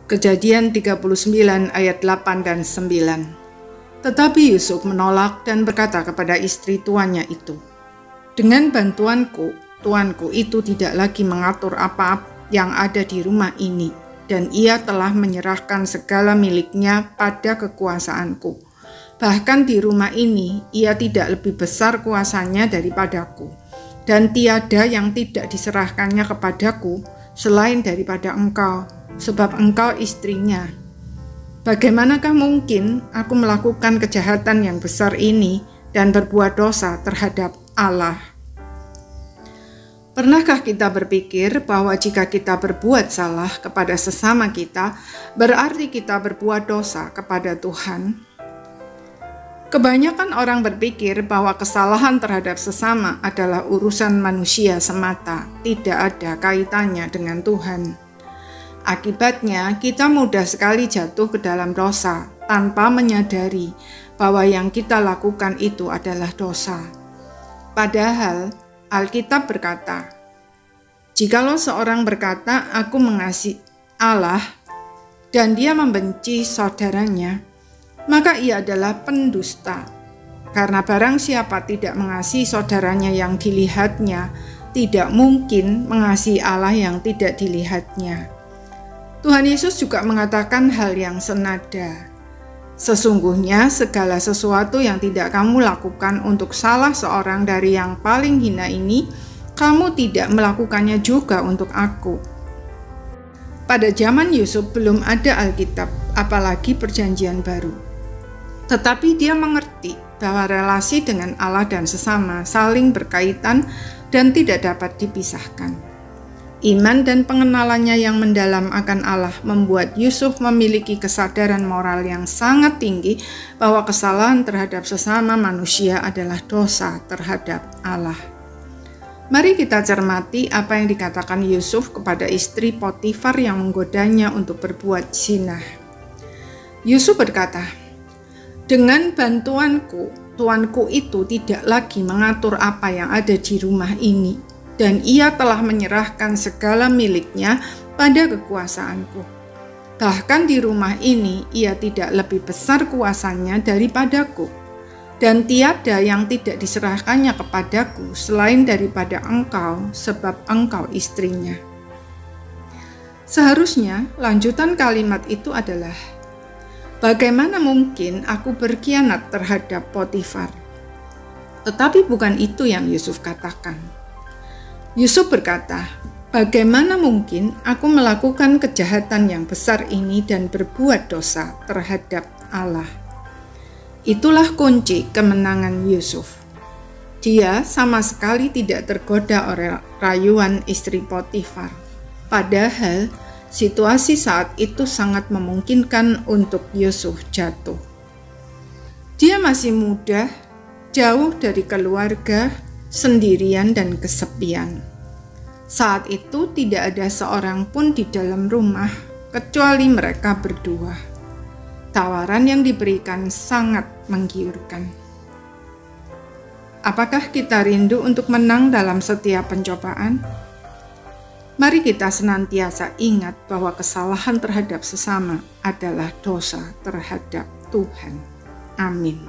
Kejadian 39 ayat 8 dan 9. Tetapi Yusuf menolak dan berkata kepada istri tuannya itu, "Dengan bantuanku, tuanku itu tidak lagi mengatur apa yang ada di rumah ini, dan ia telah menyerahkan segala miliknya pada kekuasaanku. Bahkan di rumah ini ia tidak lebih besar kuasanya daripadaku, dan tiada yang tidak diserahkannya kepadaku selain daripada engkau, sebab engkau istrinya. Bagaimanakah mungkin aku melakukan kejahatan yang besar ini dan berbuat dosa terhadap Allah?" Pernahkah kita berpikir bahwa jika kita berbuat salah kepada sesama kita, berarti kita berbuat dosa kepada Tuhan? Kebanyakan orang berpikir bahwa kesalahan terhadap sesama adalah urusan manusia semata, tidak ada kaitannya dengan Tuhan. Akibatnya, kita mudah sekali jatuh ke dalam dosa tanpa menyadari bahwa yang kita lakukan itu adalah dosa. Padahal, Alkitab berkata, "Jikalau seorang berkata, 'Aku mengasihi Allah,' dan dia membenci saudaranya, maka ia adalah pendusta. Karena barang siapa tidak mengasihi saudaranya yang dilihatnya, tidak mungkin mengasihi Allah yang tidak dilihatnya." Tuhan Yesus juga mengatakan hal yang senada. Sesungguhnya segala sesuatu yang tidak kamu lakukan untuk salah seorang dari yang paling hina ini, kamu tidak melakukannya juga untuk aku. Pada zaman Yusuf belum ada Alkitab, apalagi Perjanjian Baru. Tetapi dia mengerti bahwa relasi dengan Allah dan sesama saling berkaitan dan tidak dapat dipisahkan. Iman dan pengenalannya yang mendalam akan Allah membuat Yusuf memiliki kesadaran moral yang sangat tinggi bahwa kesalahan terhadap sesama manusia adalah dosa terhadap Allah. Mari kita cermati apa yang dikatakan Yusuf kepada istri Potifar yang menggodanya untuk berbuat zina. Yusuf berkata, "Dengan bantuanku, tuanku itu tidak lagi mengatur apa yang ada di rumah ini, dan ia telah menyerahkan segala miliknya pada kekuasaanku. Bahkan di rumah ini ia tidak lebih besar kuasanya daripadaku, dan tiada yang tidak diserahkannya kepadaku selain daripada engkau, sebab engkau istrinya." Seharusnya lanjutan kalimat itu adalah, "Bagaimana mungkin aku berkhianat terhadap Potifar?" Tetapi bukan itu yang Yusuf katakan. Yusuf berkata, "Bagaimana mungkin aku melakukan kejahatan yang besar ini dan berbuat dosa terhadap Allah?" Itulah kunci kemenangan Yusuf. Dia sama sekali tidak tergoda oleh rayuan istri Potifar. Padahal situasi saat itu sangat memungkinkan untuk Yusuf jatuh. Dia masih muda, jauh dari keluarga, sendirian dan kesepian. Saat itu tidak ada seorang pun di dalam rumah kecuali mereka berdua. Tawaran yang diberikan sangat menggiurkan. Apakah kita rindu untuk menang dalam setiap pencobaan? Mari kita senantiasa ingat bahwa kesalahan terhadap sesama adalah dosa terhadap Tuhan. Amin.